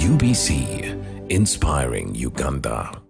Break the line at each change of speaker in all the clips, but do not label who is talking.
UBC, inspiring Uganda.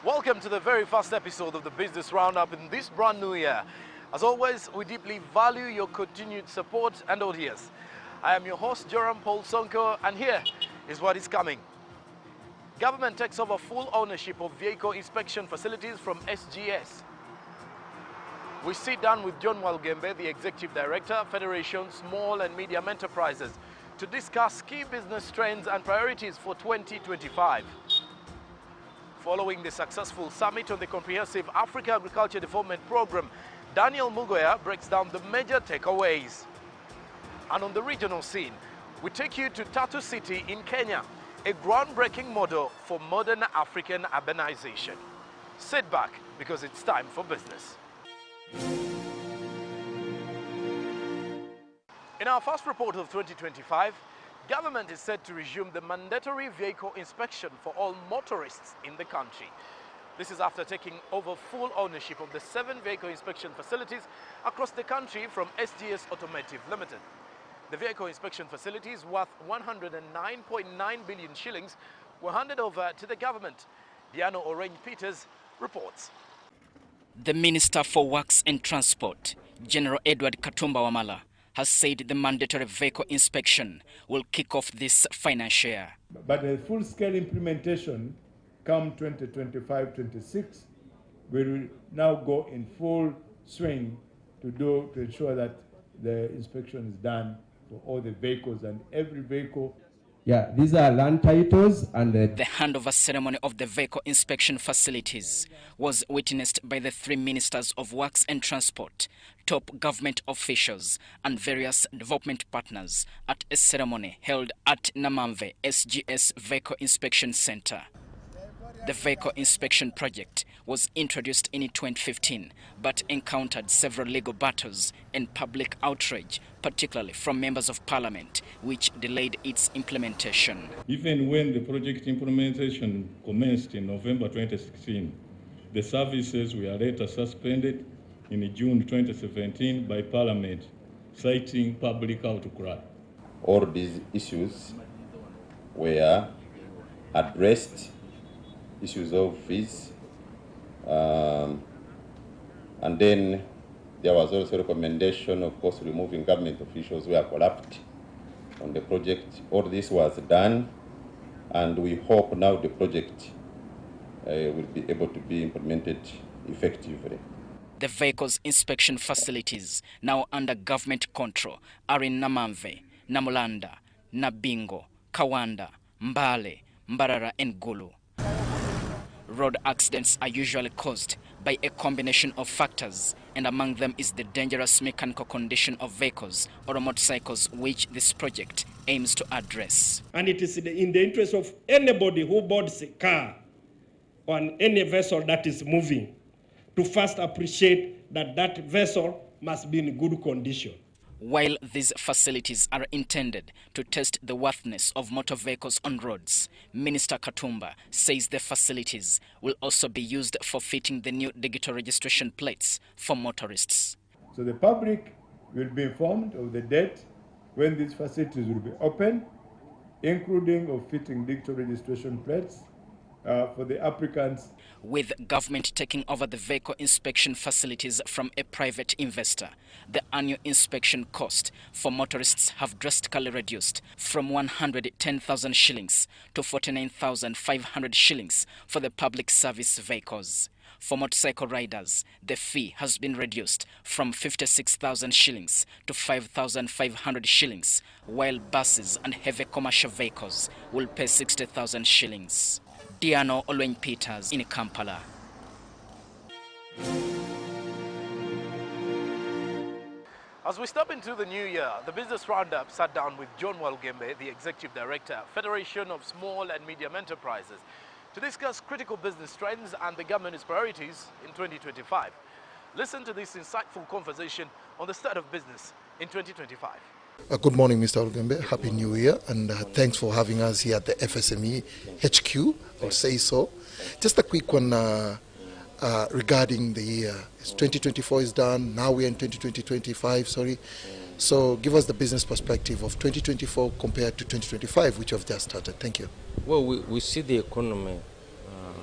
Welcome to the very first episode of the Business Roundup in this brand new year. As always, we deeply value your continued support and audience. I am your host, Joram Paul Sonko, and here is what is coming. Government takes over full ownership of vehicle inspection facilities from SGS. We sit down with John Walgembe, the Executive Director, Federation Small and Medium Enterprises, to discuss key business trends and priorities for 2025. Following the successful summit on the Comprehensive Africa Agriculture Development Program, Daniel Mugoya breaks down the major takeaways. And on the regional scene, we take you to Tatu City in Kenya, a groundbreaking model for modern African urbanization. Sit back because it's time for business. In our first report of 2025, government is set to resume the mandatory vehicle inspection for all motorists in the country. This is after taking over full ownership of the 7 vehicle inspection facilities across the country from SGS Automotive Limited. The vehicle inspection facilities, worth 109.9 billion shillings, were handed over to the government. Diano Orange Peters reports.
The Minister for Works and Transport, General Edward Katumba Wamala, has said the mandatory vehicle inspection will kick off this financial year.
But a full-scale implementation come 2025-26 will now go in full swing to ensure that the inspection is done for all the vehicles and every vehicle.
Yeah, these are land titles and
the handover ceremony of the vehicle inspection facilities was witnessed by the 3 ministers of Works and Transport, top government officials and various development partners at a ceremony held at Namamve SGS Vehicle Inspection Center. The vehicle inspection project was introduced in 2015 but encountered several legal battles and public outrage, particularly from members of parliament, which delayed its implementation.
Even when the project implementation commenced in November 2016, the services were later suspended in June 2017 by parliament, citing public outcry.
All these issues were addressed, issues of fees, and then there was also a recommendation, of course, removing government officials who are corrupt on the project. All this was done, and we hope now the project will be able to be implemented effectively.
The vehicles inspection facilities, now under government control, are in Namamve, Namulanda, Nabingo, Kawanda, Mbale, Mbarara and Gulu. Road accidents are usually caused by a combination of factors, and among them is the dangerous mechanical condition of vehicles or motorcycles, which this project aims to address.
And it is in the interest of anybody who boards a car on any vessel that is moving to first appreciate that that vessel must be in good condition.
While these facilities are intended to test the worthiness of motor vehicles on roads, Minister Katumba says the facilities will also be used for fitting the new digital registration plates for motorists.
So the public will be informed of the date when these facilities will be open, including of fitting digital registration plates for the applicants.
With government taking over the vehicle inspection facilities from a private investor, the annual inspection cost for motorists have drastically reduced from 110,000 shillings to 49,500 shillings for the public service vehicles. For motorcycle riders, the fee has been reduced from 56,000 shillings to 5,500 shillings, while buses and heavy commercial vehicles will pay 60,000 shillings. Diano Olweny Peters in Kampala.
As we step into the new year, the Business Roundup sat down with John Walugembe, the Executive Director, Federation of Small and Medium Enterprises, to discuss critical business trends and the government's priorities in 2025. Listen to this insightful conversation on the start of business in 2025.
Good morning, Mr. Walugembe. Happy New Year, and thanks for having us here at the FSME HQ, I'll say so. Just a quick one regarding the year. 2024 is done, now we're in 2025, sorry. So give us the business perspective of 2024 compared to 2025, which have just started. Thank you.
Well, we see the economy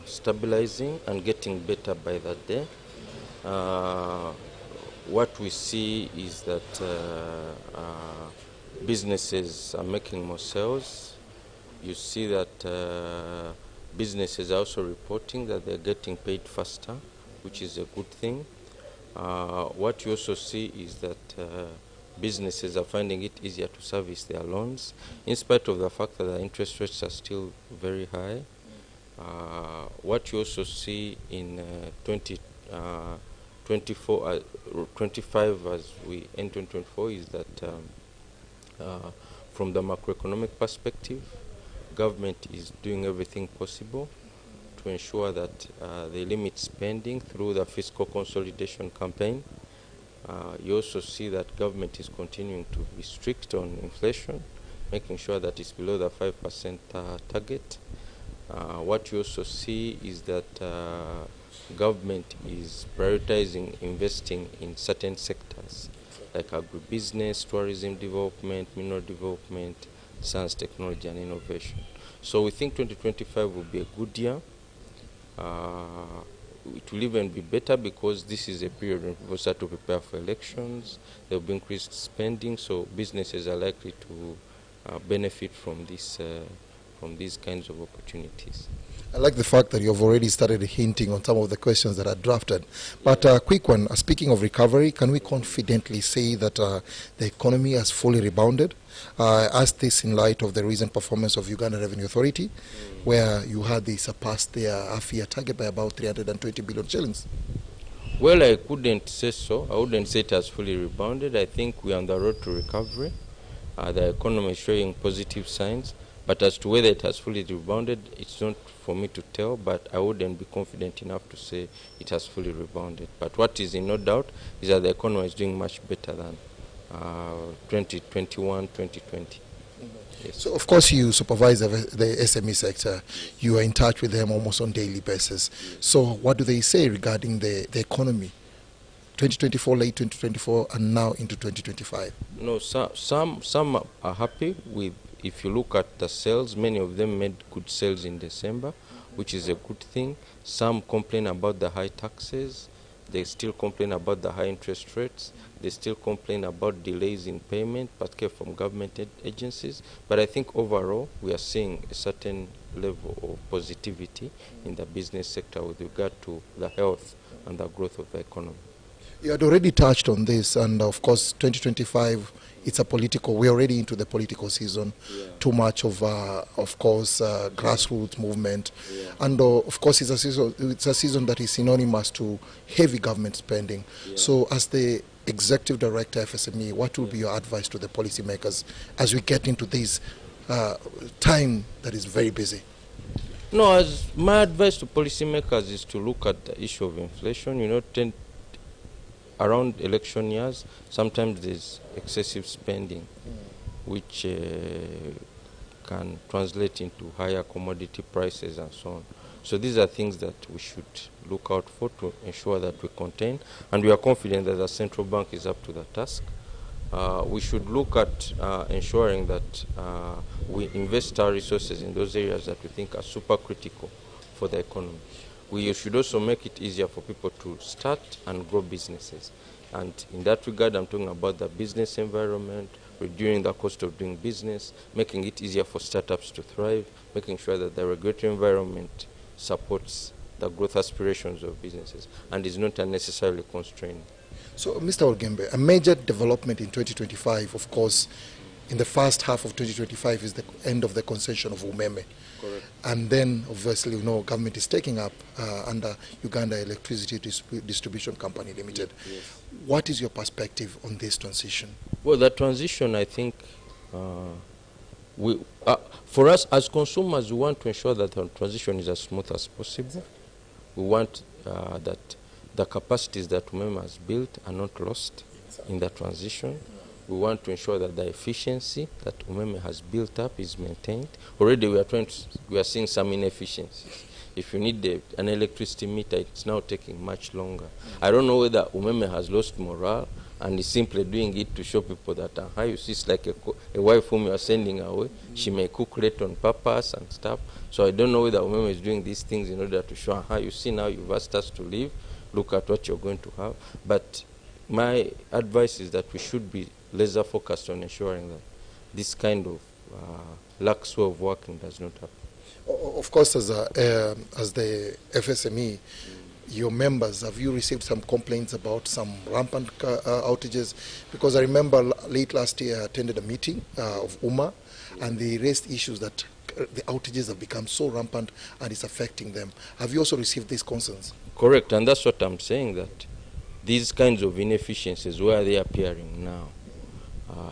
stabilizing and getting better by that day. What we see is that businesses are making more sales. You see that businesses are also reporting that they're getting paid faster, which is a good thing. What you also see is that businesses are finding it easier to service their loans, in spite of the fact that the interest rates are still very high. What you also see in 25 as we end 2024 is that from the macroeconomic perspective, government is doing everything possible to ensure that they limit spending through the fiscal consolidation campaign. You also see that government is continuing to be strict on inflation, making sure that it's below the 5% target. What you also see is that government is prioritizing investing in certain sectors like agribusiness, tourism development, mineral development, science, technology, and innovation. So we think 2025 will be a good year. It will even be better because this is a period when people start to prepare for elections. There will be increased spending, so businesses are likely to benefit from this, from these kinds of opportunities.
I like the fact that you've already started hinting on some of the questions that are drafted. But a quick one, speaking of recovery, can we confidently say that the economy has fully rebounded? I asked this in light of the recent performance of Uganda Revenue Authority, where you had they surpassed their half-year target by about 320 billion shillings.
Well, I couldn't say so. I wouldn't say it has fully rebounded. I think we're on the road to recovery. The economy is showing positive signs. But as to whether it has fully rebounded, it's not for me to tell, but I wouldn't be confident enough to say it has fully rebounded. But what is in no doubt is that the economy is doing much better than 2021, 2020. Yes.
So, of course, you supervise the SME sector. You are in touch with them almost on a daily basis. So what do they say regarding the economy? 2024, late 2024, and now into 2025?
No, some are happy with. If you look at the sales, many of them made good sales in December, which is a good thing. Some complain about the high taxes. They still complain about the high interest rates. They still complain about delays in payment, particularly from government agencies. But I think overall, we are seeing a certain level of positivity in the business sector with regard to the health and the growth of the economy.
You had already touched on this, and of course, 2025, it's a political, we're already into the political season. Yeah. Too much of course, grassroots movement. Yeah. And of course, it's a season that is synonymous to heavy government spending. Yeah. So as the Executive Director of FSME, what will be your advice to the policymakers as we get into this time that is very busy?
No, as my advice to policymakers is to look at the issue of inflation. You know, around election years, sometimes there's excessive spending, which can translate into higher commodity prices and so on. So these are things that we should look out for to ensure that we contain, and we are confident that the central bank is up to the task. We should look at ensuring that we invest our resources in those areas that we think are super critical for the economy. We should also make it easier for people to start and grow businesses. And in that regard, I'm talking about the business environment, reducing the cost of doing business, making it easier for startups to thrive, making sure that the regulatory environment supports the growth aspirations of businesses and is not unnecessarily constraining.
So, Mr. Olgembe, a major development in 2025, of course, in the first half of 2025 is the end of the concession of Umeme.
Correct.
And then, obviously, government is taking up under Uganda Electricity Distribution Company Limited.
Yes.
What is your perspective on this transition?
Well, the transition, I think, for us as consumers, we want to ensure that the transition is as smooth as possible. We want that the capacities that Umeme has built are not lost in the transition. We want to ensure that the efficiency that Umeme has built up is maintained. Already we are seeing some inefficiencies. If you need an electricity meter, it's now taking much longer. I don't know whether Umeme has lost morale and is simply doing it to show people that how you see it's like a wife whom you are sending away. She may cook late on purpose and stuff. So I don't know whether Umeme is doing these things in order to show how you see now you've asked us to leave. Look at what you're going to have. But my advice is that we should be laser focused on ensuring that this kind of lax way of working does not happen.
Of course, as the FSME, your members, have you received some complaints about some rampant outages? Because I remember late last year I attended a meeting of UMA, and they raised issues that the outages have become so rampant and it's affecting them. Have you also received these concerns?
Correct, and that's what I'm saying, that these kinds of inefficiencies, where are they appearing now?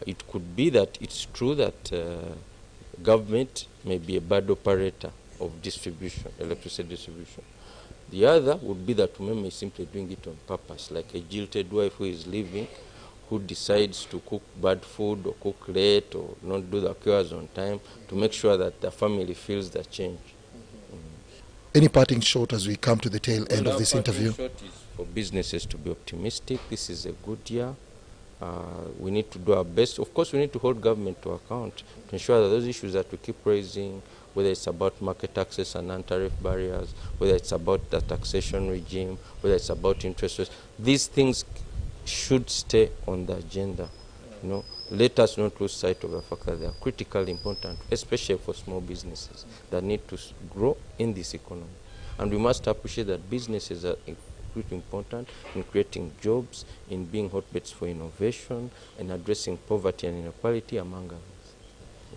It could be that it's true that government may be a bad operator of distribution, electricity distribution. The other would be that Umeme is simply doing it on purpose, like a jilted wife who is leaving, who decides to cook bad food or cook late or not do the chores on time to make sure that the family feels the change.
Any parting shot as we come to the tail end of this interview?
Short is for businesses to be optimistic. This is a good year. We need to do our best. Of course, we need to hold government to account to ensure that those issues that we keep raising, whether it's about market access and non-tariff barriers, whether it's about the taxation regime, whether it's about interest rates, these things should stay on the agenda. Let us not lose sight of the fact that they are critically important, especially for small businesses that need to grow in this economy. And we must appreciate that businesses are pretty important in creating jobs, in being hotbeds for innovation, and addressing poverty and inequality, among others.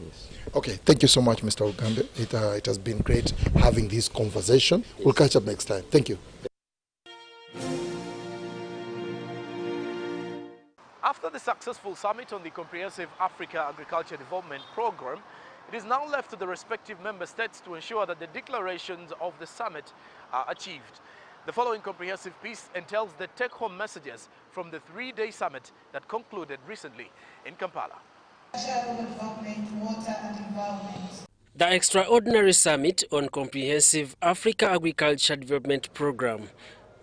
Yes.
Okay, thank you so much, Mr. Olgembe. It has been great having this conversation. We'll catch up next time. Thank you.
After the successful summit on the Comprehensive Africa Agriculture Development Program, it is now left to the respective member states to ensure that the declarations of the summit are achieved. The following comprehensive piece entails the take-home messages from the three-day summit that concluded recently in Kampala.
The extraordinary summit on Comprehensive Africa Agriculture Development Program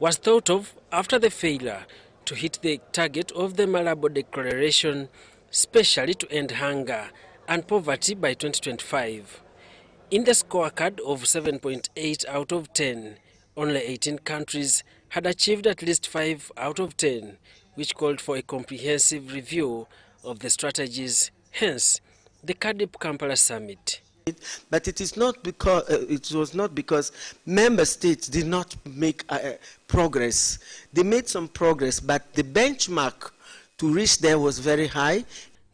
was thought of after the failure to hit the target of the Malabo Declaration, especially to end hunger and poverty by 2025. In the scorecard of 7.8 out of 10, only 18 countries had achieved at least 5 out of 10, which called for a comprehensive review of the strategies, hence the Cardiff Kampala Summit.
But it is not because it was not because member states did not make progress. They made some progress, but the benchmark to reach there was very high.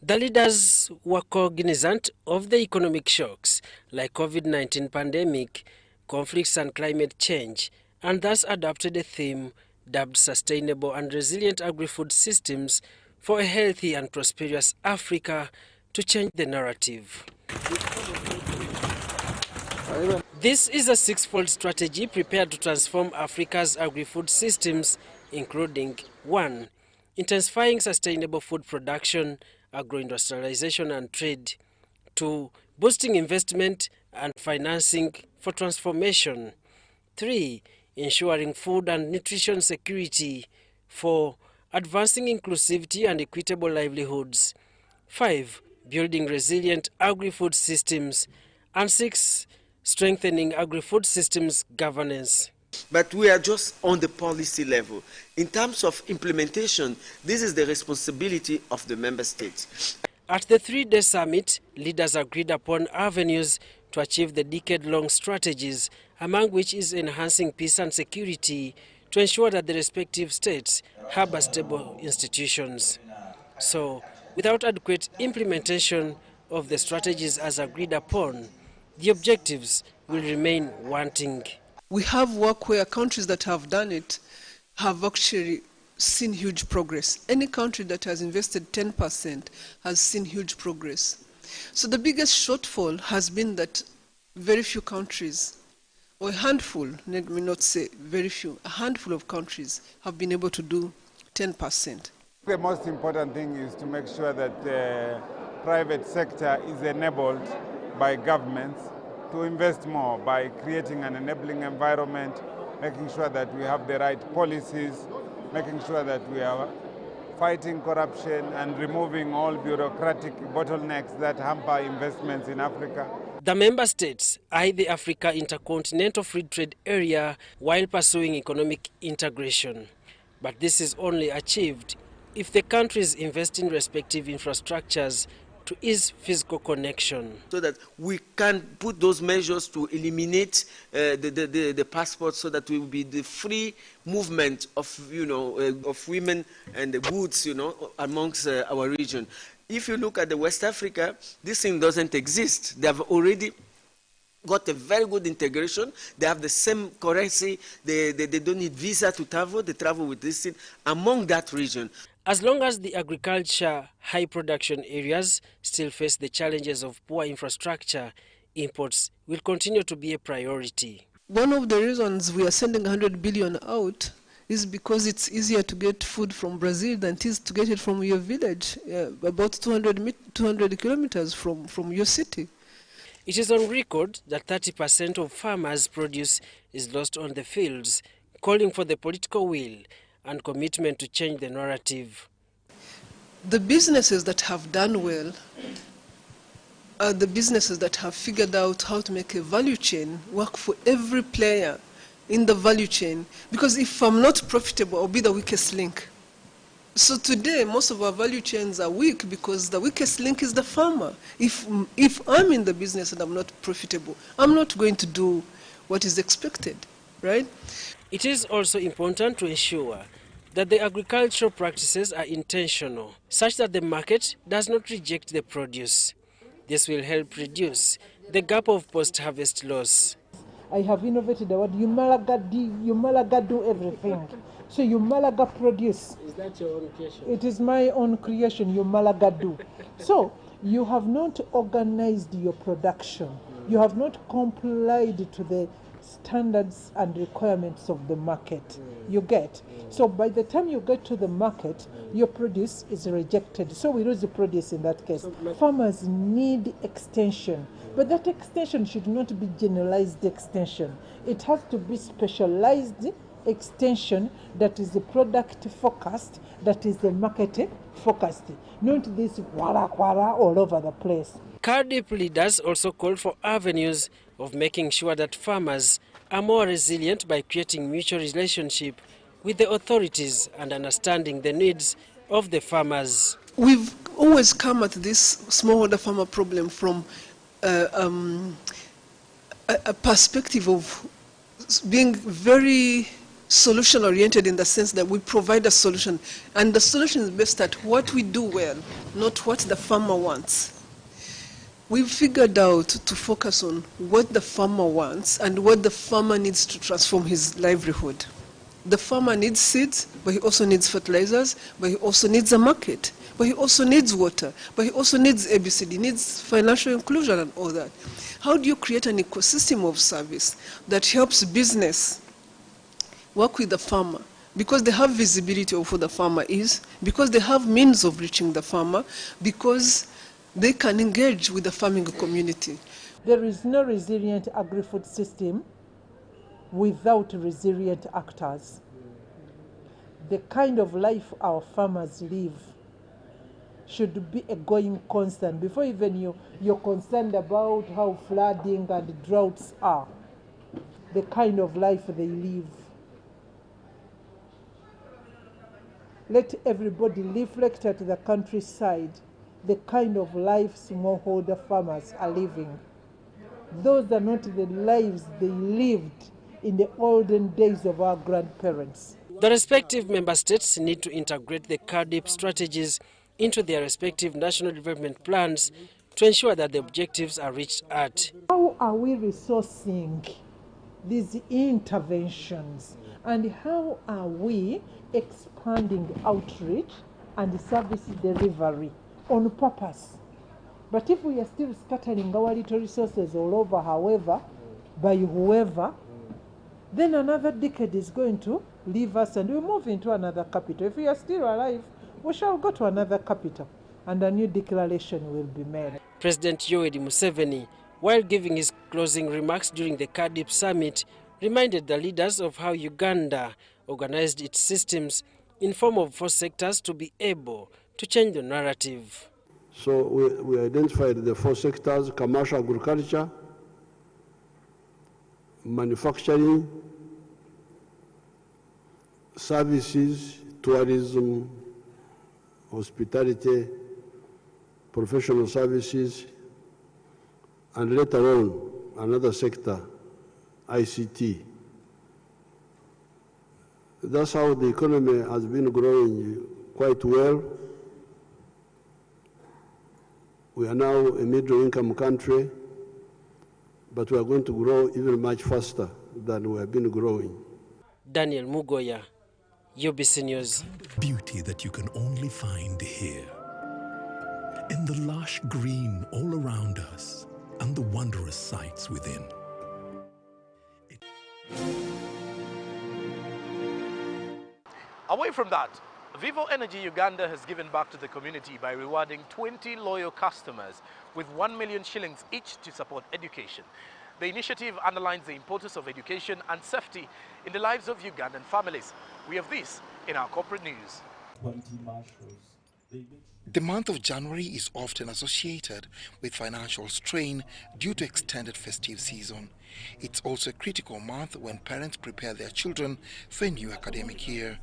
The leaders were cognizant of the economic shocks like COVID-19 pandemic, conflicts and climate change, and thus adopted a theme dubbed Sustainable and Resilient Agri-Food Systems for a Healthy and Prosperous Africa to change the narrative. This is a six-fold strategy prepared to transform Africa's agri-food systems, including 1. Intensifying sustainable food production, agro-industrialization and trade. 2. Boosting investment and financing for transformation. 3. Ensuring food and nutrition security. 4. Advancing inclusivity and equitable livelihoods. 5. Building resilient agri-food systems. And 6. Strengthening agri-food systems governance.
But we are just on the policy level. In terms of implementation, this is the responsibility of the member states.
At the three-day summit, leaders agreed upon avenues to achieve the decade-long strategies, among which is enhancing peace and security to ensure that the respective states have stable institutions. So, without adequate implementation of the strategies as agreed upon, the objectives will remain wanting.
We have work where countries that have done it have actually seen huge progress. Any country that has invested 10% has seen huge progress. So the biggest shortfall has been that very few countries, or a handful, let me not say very few, a handful of countries have been able to do 10%.
The most important thing is to make sure that the private sector is enabled by governments to invest more by creating an enabling environment, making sure that we have the right policies, making sure that we are fighting corruption and removing all bureaucratic bottlenecks that hamper investments in Africa.
The member states eye the Africa Intercontinental Free Trade Area while pursuing economic integration. But this is only achieved if the countries invest in respective infrastructures to ease physical connection.
So that we can put those measures to eliminate the passports, so that we will be the free movement of, of women and the goods, amongst our region. If you look at the West Africa, this thing doesn't exist. They have already got a very good integration. They have the same currency. They don't need visa to travel. They travel with this thing among that region.
As long as the agriculture high production areas still face the challenges of poor infrastructure, imports will continue to be a priority.
One of the reasons we are sending 100 billion out is because it's easier to get food from Brazil than it is to get it from your village, about 200 kilometers from your city.
It is on record that 30% of farmers' produce is lost on the fields, calling for the political will and commitment to change the narrative.
The businesses that have done well are the businesses that have figured out how to make a value chain work for every player in the value chain. Because if I'm not profitable, I'll be the weakest link. So today, most of our value chains are weak because the weakest link is the farmer. If I'm in the business and I'm not profitable, I'm not going to do what is expected, right?
It is also important to ensure that the agricultural practices are intentional, such that the market does not reject the produce. This will help reduce the gap of post-harvest loss.
I have innovated the word Yumalaga do everything. So Yumalaga produce.
Is that your own creation?
It is my own creation, Yumalaga do. So you have not organized your production. You have not complied to the standards and requirements of the market. You get. So by the time you get to the market, your produce is rejected. So we lose the produce in that case. Farmers need extension, but that extension should not be generalized extension. It has to be specialized extension that is the product focused, that is the market focused, not this wara all over the place.
Cardiff leaders also called for avenues of making sure that farmers are more resilient by creating mutual relationship with the authorities and understanding the needs of the farmers.
We've always come at this smallholder farmer problem from a perspective of being very solution-oriented, in the sense that we provide a solution, and the solution is based at what we do well, not what the farmer wants. We've figured out to focus on what the farmer wants and what the farmer needs to transform his livelihood. The farmer needs seeds, but he also needs fertilizers, but he also needs a market, but he also needs water, but he also needs ABCD, needs financial inclusion and all that. How do you create an ecosystem of service that helps business work with the farmer? Because they have visibility of who the farmer is, because they have means of reaching the farmer, because they can engage with the farming community.
There is no resilient agri-food system without resilient actors. The kind of life our farmers live should be a going concern before even you're concerned about how flooding and droughts are. The kind of life they live. Let everybody reflect at the countryside the kind of life smallholder farmers are living. Those are not the lives they lived in the olden days of our grandparents.
The respective member states need to integrate the CARDIP strategies into their respective national development plans to ensure that the objectives are reached at.
How are we resourcing these interventions, and how are we expanding outreach and service delivery on purpose? But if we are still scattering our little resources all over, however, by whoever, then another decade is going to leave us and we move into another capital. If we are still alive, we shall go to another capital and a new declaration will be made.
President Yoweri Museveni, while giving his closing remarks during the CARDIP summit, reminded the leaders of how Uganda organized its systems in form of 4 sectors to be able to change the narrative.
So we identified the 4 sectors: commercial agriculture, manufacturing, services, tourism, hospitality, professional services, and later on another sector, ICT. That's how the economy has been growing quite well. We are now a middle-income country, but we are going to grow even much faster than we have been growing.
Daniel Mugoya, UBC News.
Beauty that you can only find here. In the lush green all around us and the wondrous sights within.
Away from that, Vivo Energy Uganda has given back to the community by rewarding 20 loyal customers with 1 million shillings each to support education. The initiative underlines the importance of education and safety in the lives of Ugandan families. We have this in our corporate news.
The month of January is often associated with financial strain due to extended festive season. It's also a critical month when parents prepare their children for a new academic year.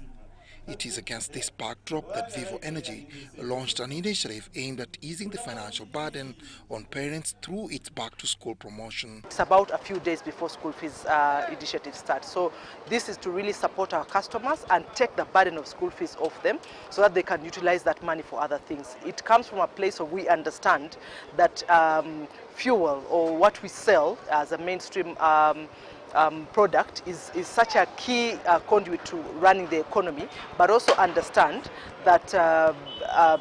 It is against this backdrop that Vivo Energy launched an initiative aimed at easing the financial burden on parents through its back-to-school promotion.
It's about a few days before school fees initiative starts. So this is to really support our customers and take the burden of school fees off them so that they can utilize that money for other things. It comes from a place of we understand that fuel or what we sell as a mainstream product is such a key conduit to running the economy, but also understand that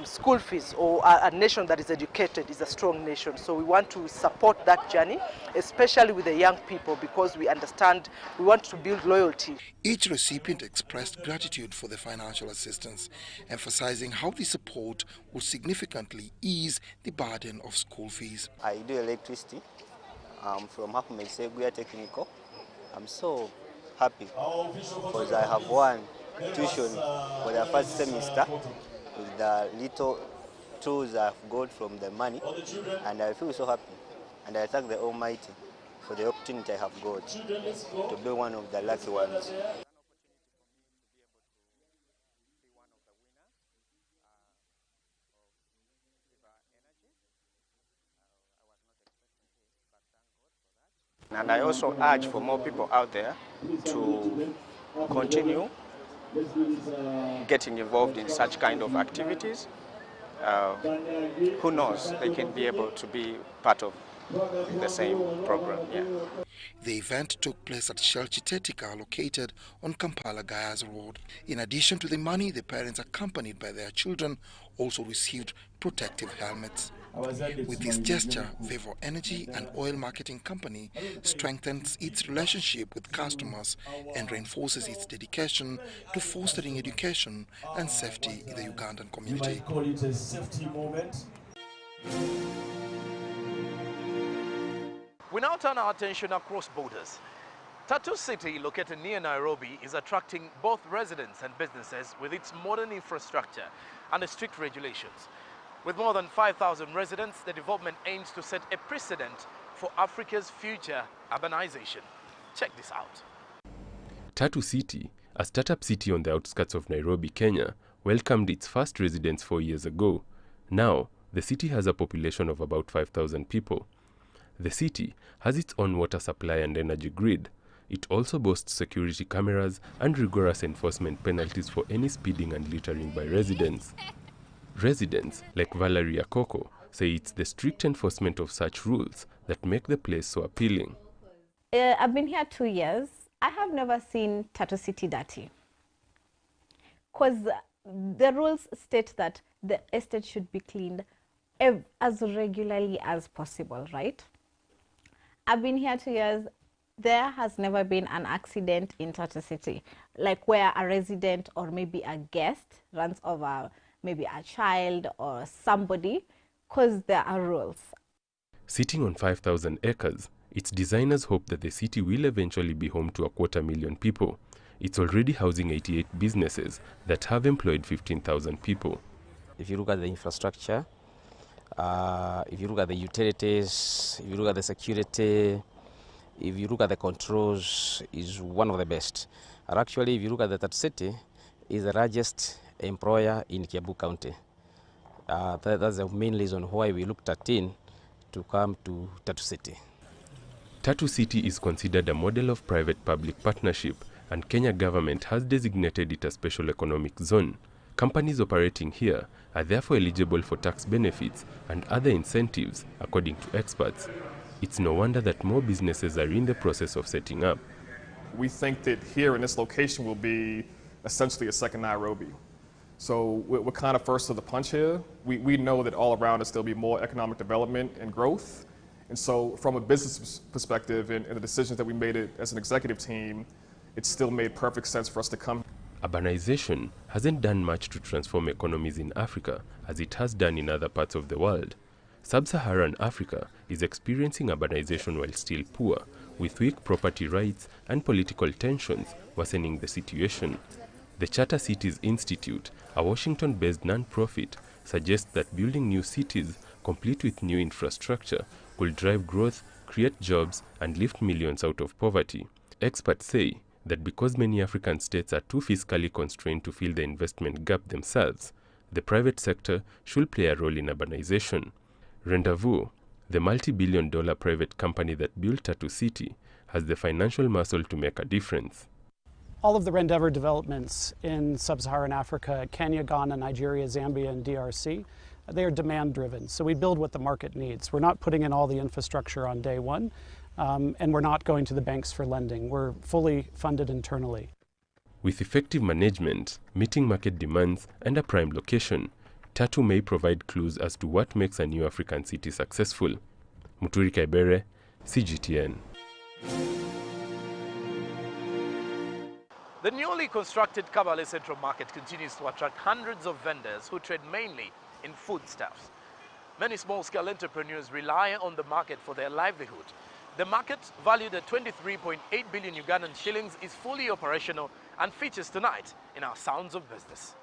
school fees or a nation that is educated is a strong nation. So we want to support that journey, especially with the young people, because we understand we want to build loyalty.
Each recipient expressed gratitude for the financial assistance, emphasizing how the support will significantly ease the burden of school fees.
I do electricity from Ahmed Seguya Technical. I'm so happy because I have won tuition for the first semester with the little tools I've got from the money, and I feel so happy. And I thank the Almighty for the opportunity I have got to be one of the lucky ones.
And I also urge for more people out there to continue getting involved in such kind of activities. Who knows, they can be able to be part of the same program. Yeah.
The event took place at Shell Chitetika, located on Kampala-Gayaz Road. In addition to the money, the parents, accompanied by their children, also received protective helmets. With this gesture, Vivo Energy, an oil marketing company, strengthens its relationship with customers and reinforces its dedication to fostering education and safety in the Ugandan community.
You might call it a safety moment.
We now turn our attention across borders. Tatu City, located near Nairobi, is attracting both residents and businesses with its modern infrastructure and strict regulations. With more than 5,000 residents, the development aims to set a precedent for Africa's future urbanization. Check this out.
Tatu City, a startup city on the outskirts of Nairobi, Kenya, welcomed its first residents 4 years ago. Now, the city has a population of about 5,000 people. The city has its own water supply and energy grid. It also boasts security cameras and rigorous enforcement penalties for any speeding and littering by residents. Residents, like Valeria Coco, say it's the strict enforcement of such rules that make the place so appealing.
I've been here 2 years. I have never seen Tatu City dirty. Because the rules state that the estate should be cleaned as regularly as possible, right? I've been here 2 years. There has never been an accident in Tatu City, like where a resident or maybe a guest runs over maybe a child or somebody, because there are rules.
Sitting on 5,000 acres, its designers hope that the city will eventually be home to 250,000 people. It's already housing 88 businesses that have employed 15,000 people.
If you look at the infrastructure, if you look at the utilities, if you look at the security, if you look at the controls, is one of the best. And actually, if you look at the Tatu City, is the largest employer in Kiambu County. That's the main reason why we looked at it to come to Tatu City.
Tatu City is considered a model of private-public partnership, and Kenya government has designated it a special economic zone. Companies operating here are therefore eligible for tax benefits and other incentives, according to experts. It's no wonder that more businesses are in the process of setting up.
We think that here in this location will be essentially a second Nairobi. So we're kind of first to the punch here. We know that all around us there'll be more economic development and growth. And so from a business perspective and the decisions that we made it as an executive team, it still made perfect sense for us to come.
Urbanization hasn't done much to transform economies in Africa as it has done in other parts of the world. Sub-Saharan Africa is experiencing urbanization while still poor, with weak property rights and political tensions worsening the situation. The Charter Cities Institute, a Washington-based non-profit, suggests that building new cities complete with new infrastructure could drive growth, create jobs, and lift millions out of poverty. Experts say that because many African states are too fiscally constrained to fill the investment gap themselves, the private sector should play a role in urbanization. Rendezvous, the multi-billion-dollar private company that built Tatu City, has the financial muscle to make a difference.
All of the Rendezvous developments in sub-Saharan Africa, Kenya, Ghana, Nigeria, Zambia, and DRC, they are demand-driven. So we build what the market needs. We're not putting in all the infrastructure on day one, and we're not going to the banks for lending. We're fully funded internally.
With effective management, meeting market demands, and a prime location, Tatu may provide clues as to what makes a new African city successful. Muturi Kaibere, CGTN.
The newly constructed Kabale Central Market continues to attract hundreds of vendors who trade mainly in foodstuffs. Many small-scale entrepreneurs rely on the market for their livelihood. The market, valued at 23.8 billion Ugandan shillings, is fully operational and features tonight in our Sounds of Business.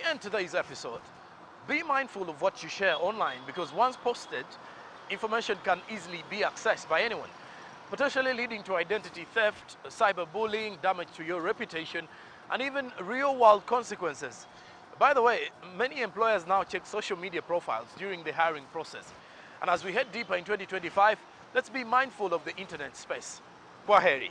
we end today's episode, be mindful of what you share online, because once posted, information can easily be accessed by anyone, potentially leading to identity theft, cyberbullying, damage to your reputation, and even real-world consequences. By the way, many employers now check social media profiles during the hiring process. And as we head deeper in 2025, let's be mindful of the internet space. Kwaheri.